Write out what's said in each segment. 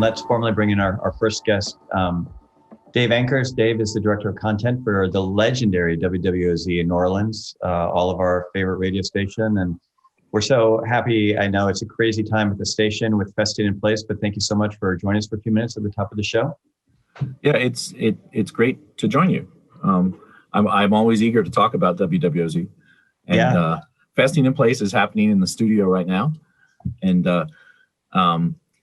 let's formally bring in our first guest, Dave Ankers. Dave is the director of content for the legendary WWOZ in New Orleans, all of our favorite radio station. And we're so happy. I know it's a crazy time at the station with festing in place, but thank you so much for joining us for a few minutes at the top of the show. Yeah, it's great to join you. I'm always eager to talk about WWOZ, and festing in place is happening in the studio right now. And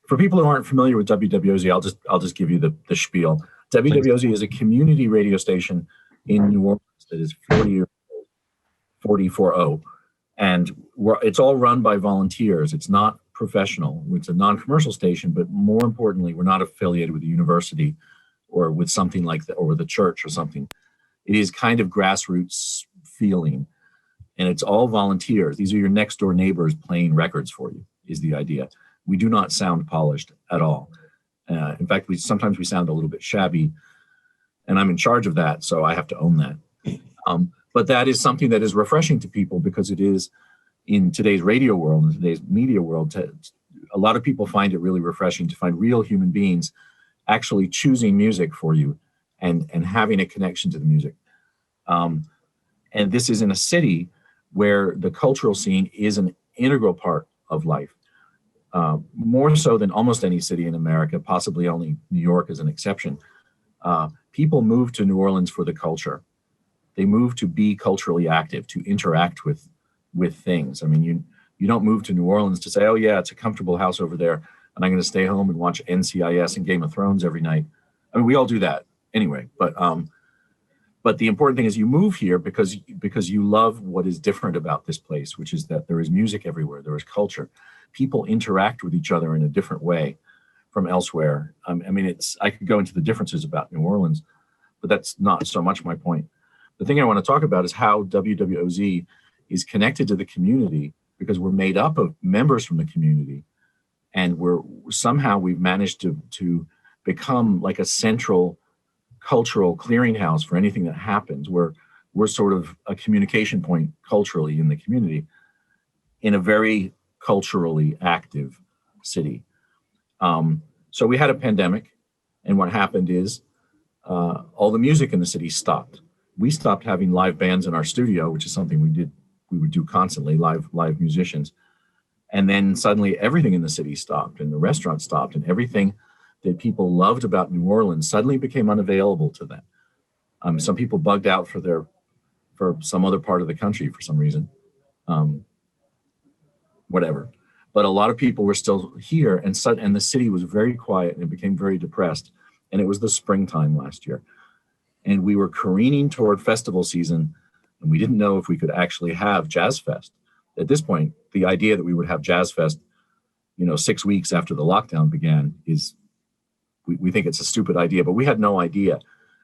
for people who aren't familiar with WWOZ, I'll just give you the spiel. WWOZ is a community radio station in New Orleans that is 40, and it's all run by volunteers. It's not professional. It's a non-commercial station, but more importantly, we're not affiliated with a university or with something like that, or with a church or something. It is kind of grassroots feeling, and it's all volunteers. These are your next door neighbors playing records for you, is the idea. We do not sound polished at all. In fact, sometimes we sound a little bit shabby, and I'm in charge of that, so I have to own that. But that is something that is refreshing to people, because it is, in today's radio world, in today's media world, a lot of people find it really refreshing to find real human beings actually choosing music for you and having a connection to the music. And this is in a city where the cultural scene is an integral part of life. More so than almost any city in America, possibly only New York is an exception. People move to New Orleans for the culture. They move to be culturally active, to interact with things. I mean, you don't move to New Orleans to say, oh yeah, it's a comfortable house over there, and I'm going to stay home and watch NCIS and Game of Thrones every night. I mean, we all do that anyway. But the important thing is you move here because you love what is different about this place, which is that there is music everywhere, there is culture. People interact with each other in a different way from elsewhere. I mean, I could go into the differences about New Orleans, but that's not so much my point. The thing I want to talk about is how WWOZ is connected to the community, because we're made up of members from the community, and we've managed to become like a central cultural clearinghouse for anything that happens. We're sort of a communication point culturally in the community, in a very culturally active city. So we had a pandemic, and what happened is all the music in the city stopped. We stopped having live bands in our studio, which is something we would do constantly, live musicians. And then suddenly everything in the city stopped, and the restaurant stopped, and everything that people loved about New Orleans suddenly became unavailable to them. Some people bugged out for some other part of the country for some reason, whatever. But a lot of people were still here, and the city was very quiet, and it became very depressed. And it was the springtime last year, and we were careening toward festival season, and we didn't know if we could actually have Jazz Fest. At this point, the idea that we would have Jazz Fest, 6 weeks after the lockdown began is, we think it's a stupid idea, but we had no idea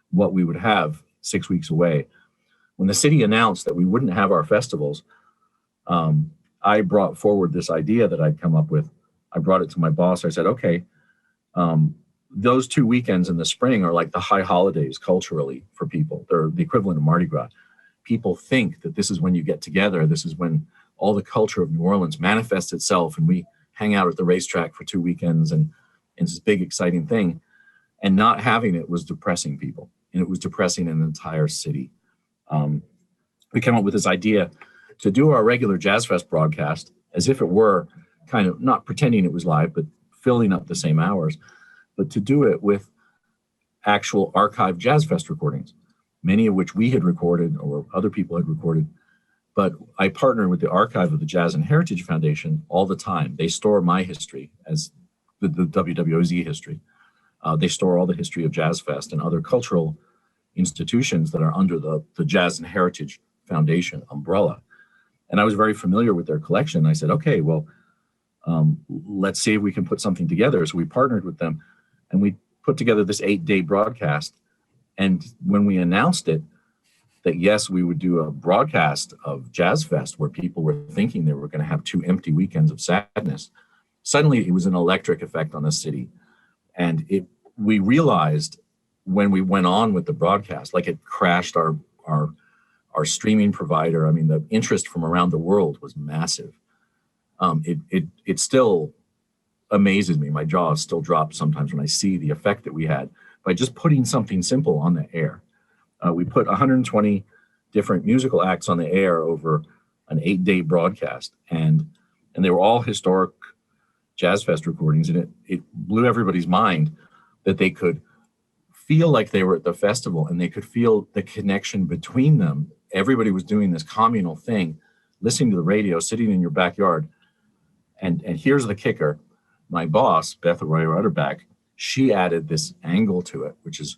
what we would have 6 weeks away. When the city announced that we wouldn't have our festivals, I brought forward this idea that I'd come up with. I brought it to my boss. I said, okay, those 2 weekends in the spring are like the high holidays culturally for people. They're the equivalent of Mardi Gras. People think that this is when you get together. This is when all the culture of New Orleans manifests itself, and we hang out at the racetrack for 2 weekends, and it's this big, exciting thing. And not having it was depressing people, and it was depressing an entire city. We came up with this idea to do our regular Jazz Fest broadcast as if it were kind of not pretending it was live, but filling up the same hours, but to do it with actual archived Jazz Fest recordings, many of which we had recorded or other people had recorded. But I partner with the archive of the Jazz and Heritage Foundation all the time. They store my history as the WWOZ history. They store all the history of Jazz Fest and other cultural institutions that are under the Jazz and Heritage Foundation umbrella. And I was very familiar with their collection. I said, okay, well, let's see if we can put something together. So we partnered with them, and we put together this 8-day broadcast. And when we announced it, that yes, we would do a broadcast of Jazz Fest where people were thinking they were going to have 2 empty weekends of sadness, suddenly it was an electric effect on the city. And we realized when we went on with the broadcast, like it crashed our streaming provider. I mean, the interest from around the world was massive. It still amazes me. My jaw still drops sometimes when I see the effect that we had by just putting something simple on the air. We put 120 different musical acts on the air over an 8-day broadcast, and they were all historic Jazz Fest recordings, and it blew everybody's mind that they could feel like they were at the festival and they could feel the connection between them. Everybody was doing this communal thing, listening to the radio, sitting in your backyard. And here's the kicker. My boss, Beth Arroyo Utterback, she added this angle to it, which is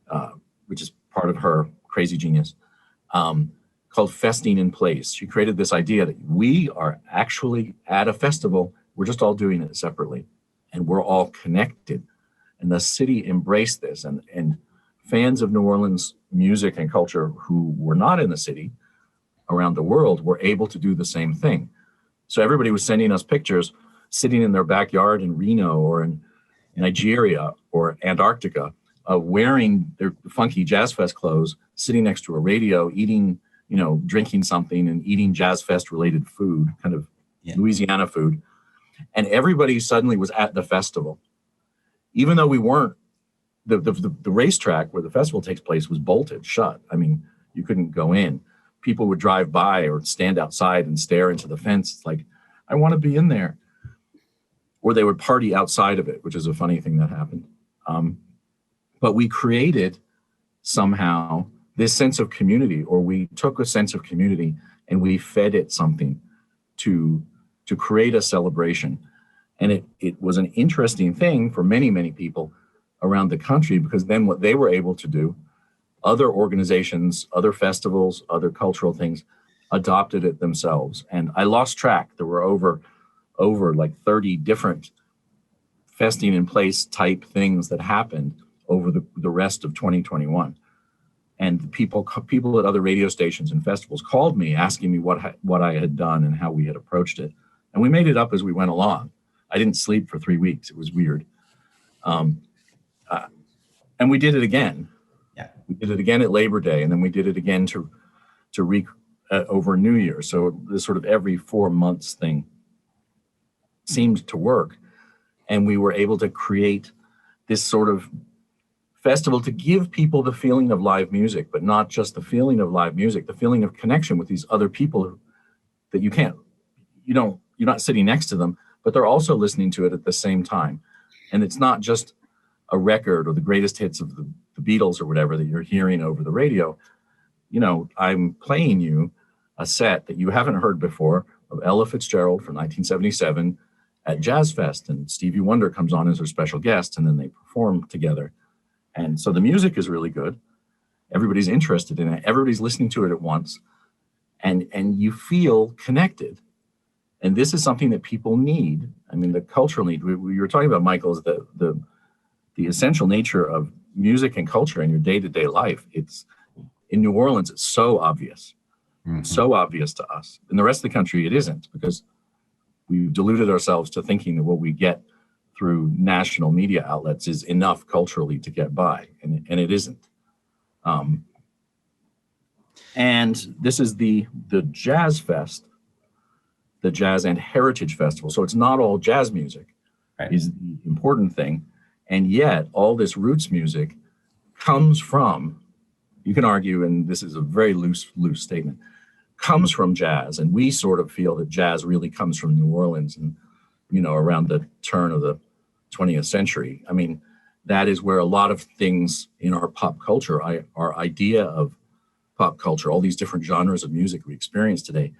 part of her crazy genius, called festing in place. She created this idea that we are actually at a festival. We're just all doing it separately, and we're all connected. And the city embraced this, and fans of New Orleans music and culture who were not in the city around the world were able to do the same thing. So everybody was sending us pictures sitting in their backyard in Reno or in Nigeria or Antarctica, wearing their funky Jazz Fest clothes, sitting next to a radio, eating, drinking something and eating Jazz Fest related food, kind of Louisiana food. And everybody suddenly was at the festival. Even though we weren't, the racetrack where the festival takes place was bolted shut. I mean, you couldn't go in. People would drive by or stand outside and stare into the fence. It's like, I want to be in there. Or they would party outside of it, which is a funny thing that happened. But we created somehow this sense of community, or we took a sense of community and we fed it something to create a celebration. And it was an interesting thing for many, many people around the country, because then what they were able to do, other organizations, other festivals, other cultural things adopted it themselves. And I lost track. There were over like 30 different festing in place type things that happened over the rest of 2021. And people at other radio stations and festivals called me asking me what I had done and how we had approached it. And we made it up as we went along. I didn't sleep for 3 weeks. It was weird. And we did it again. Yeah. We did it again at Labor Day, and then we did it again over New Year. So this sort of every 4 months thing seemed to work. And we were able to create this sort of festival to give people the feeling of live music, but not just the feeling of live music, the feeling of connection with these other people that you're not sitting next to them, but they're also listening to it at the same time. And it's not just a record or the greatest hits of the Beatles or whatever that you're hearing over the radio. I'm playing you a set that you haven't heard before of Ella Fitzgerald from 1977 at Jazz Fest, and Stevie Wonder comes on as her special guest, and then they perform together. And so the music is really good. Everybody's interested in it. Everybody's listening to it at once, and you feel connected. And this is something that people need. I mean, the cultural need. We were talking about, Michael, is the essential nature of music and culture in your day-to-day life. It's in New Orleans, it's so obvious, so obvious to us. In the rest of the country, it isn't, because we've deluded ourselves to thinking that what we get through national media outlets is enough culturally to get by, and it isn't. And this is the Jazz Fest, the Jazz and Heritage Festival. So it's not all jazz music, right, is the important thing. And yet all this roots music comes from, you can argue, and this is a very loose statement, comes from jazz. And we sort of feel that jazz really comes from New Orleans and, around the turn of the 20th century. I mean, that is where a lot of things in our pop culture, our idea of pop culture, all these different genres of music we experience today,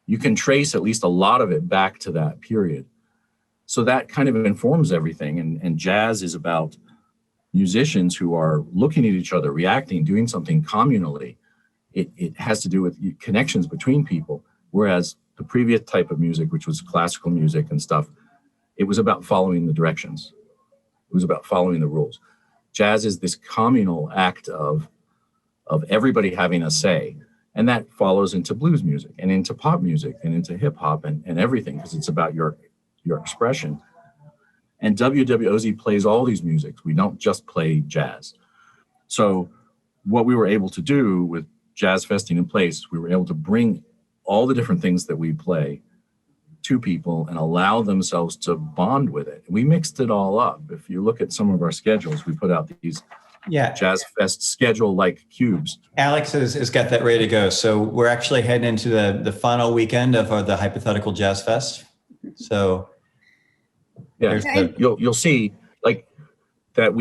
you can trace at least a lot of it back to that period. So that kind of informs everything. And jazz is about musicians who are looking at each other, reacting, doing something communally. It has to do with connections between people. Whereas the previous type of music, which was classical music and stuff, it was about following the directions. It was about following the rules. Jazz is this communal act of everybody having a say. And that follows into blues music and into pop music and into hip hop and everything, because it's about your expression. And WWOZ plays all these musics. We don't just play jazz. So what we were able to do with Jazz Festing in Place, we were able to bring all the different things that we play to people and allow themselves to bond with it. We mixed it all up. If you look at some of our schedules, we put out these Jazz Fest schedule like cubes. Alex has got that ready to go. So we're actually heading into the final weekend of the hypothetical Jazz Fest. So you'll see like that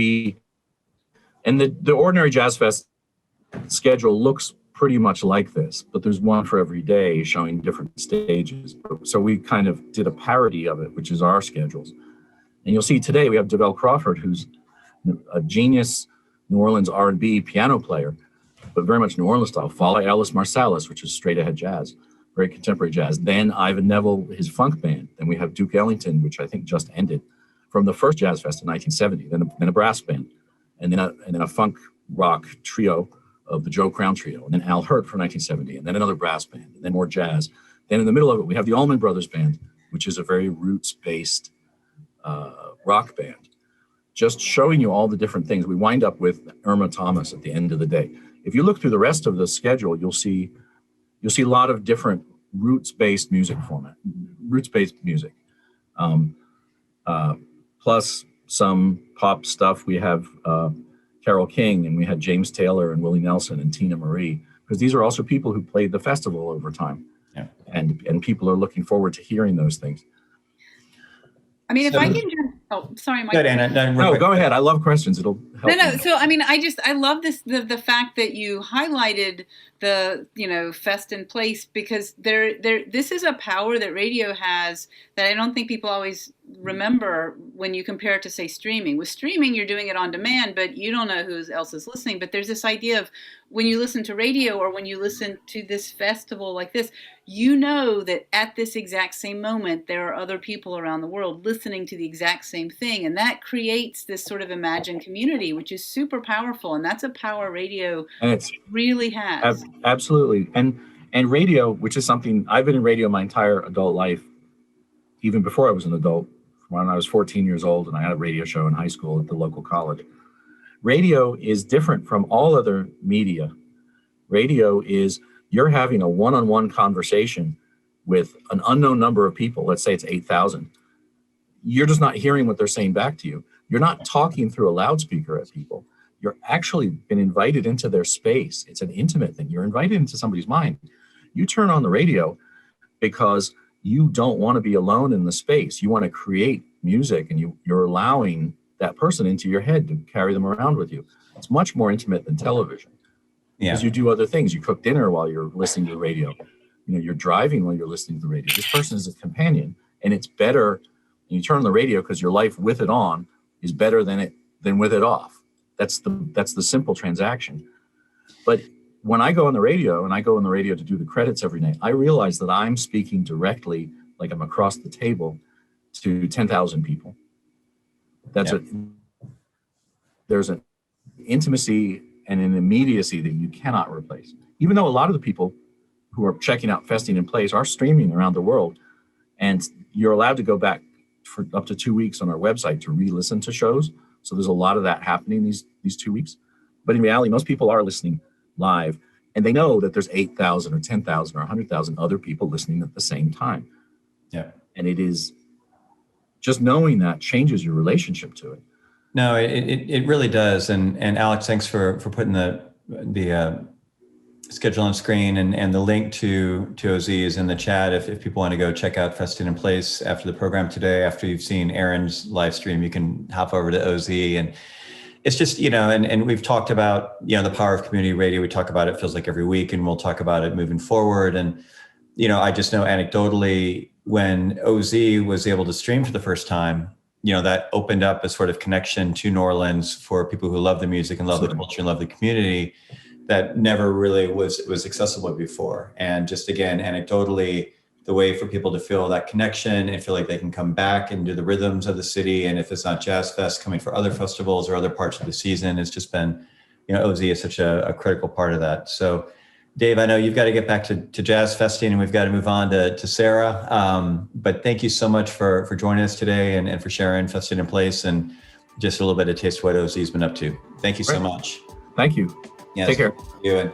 and the ordinary Jazz Fest schedule looks pretty much like this, but there's one for every day showing different stages. So we kind of did a parody of it, which is our schedules. And you'll see today we have Devell Crawford, who's a genius New Orleans R&B piano player, but very much New Orleans style, followed by Ellis Marsalis, which is straight ahead jazz, very contemporary jazz. Then Ivan Neville, his funk band. Then we have Duke Ellington, which I think just ended from the first Jazz Fest in 1970, then a brass band, and then a funk rock trio of the Joe Crown Trio, and then Al Hurt for 1970, and then another brass band, and then more jazz. Then in the middle of it, we have the Allman Brothers Band, which is a very roots-based rock band, just showing you all the different things. We wind up with Irma Thomas at the end of the day. If you look through the rest of the schedule, you'll see a lot of different roots-based music plus some pop stuff. We have Carole King, and we had James Taylor and Willie Nelson and Tina Marie, because these are also people who played the festival over time. Yeah. And people are looking forward to hearing those things. I mean, if I can just, sorry, Mike. Good, Anna. No, go ahead. I love questions. It'll help. No. So, I mean, I love this, the fact that you highlighted the, Fest in Place, because this is a power that radio has that I don't think people always remember when you compare it to, say, streaming. With streaming, you're doing it on demand, but you don't know who else is listening. But there's this idea of when you listen to radio or when you listen to this festival like this, you know that at this exact same moment, there are other people around the world listening to the exact same thing. And that creates this sort of imagined community, which is super powerful. And that's a power radio really has. Absolutely. And radio, which is something I've been in radio my entire adult life, even before I was an adult, when I was 14 years old and I had a radio show in high school at the local college. Radio is different from all other media. Radio is you're having a one-on-one conversation with an unknown number of people. Let's say it's 8,000. You're just not hearing what they're saying back to you. You're not talking through a loudspeaker at people. You're actually been invited into their space. It's an intimate thing. You're invited into somebody's mind. You turn on the radio because you don't want to be alone in the space. You want to create music, and you're allowing that person into your head to carry them around with you. It's much more intimate than television. Because you do other things. You cook dinner while you're listening to the radio. You're driving while you're listening to the radio. This person is a companion, and it's better. You turn on the radio because your life with it on is better than with it off. That's the simple transaction. But when I go on the radio, and I go on the radio to do the credits every night, I realize that I'm speaking directly, like I'm across the table, to 10,000 people. There's an intimacy and an immediacy that you cannot replace. Even though a lot of the people who are checking out Festing in Place are streaming around the world, and you're allowed to go back for up to 2 weeks on our website to re-listen to shows. So there's a lot of that happening these 2 weeks. But in reality, most people are listening live, and they know that there's 8,000 or 10,000 or 100,000 other people listening at the same time. Yeah. And it is just knowing that changes your relationship to it. No, it really does. And Alex, thanks for putting the schedule on screen, and the link to OZ is in the chat. If people want to go check out Festing in Place after the program today, after you've seen Aaron's live stream, you can hop over to OZ. And it's just, and we've talked about, the power of community radio. We talk about it, feels like every week, and we'll talk about it moving forward. And, I just know anecdotally, when OZ was able to stream for the first time, that opened up a sort of connection to New Orleans for people who love the music and love the culture and love the community that never really was accessible before. And just, again, anecdotally, the way for people to feel that connection and feel like they can come back into the rhythms of the city. And if it's not Jazz Fest, coming for other festivals or other parts of the season, it's just been, OZ is such a critical part of that. So Dave, I know you've got to get back to Jazz Festing, and we've got to move on to Sarah. But thank you so much for joining us today and for sharing Festing in Place and just a little bit of taste of what OZ's been up to. Thank you so much. Thank you. Yes. Take care. You and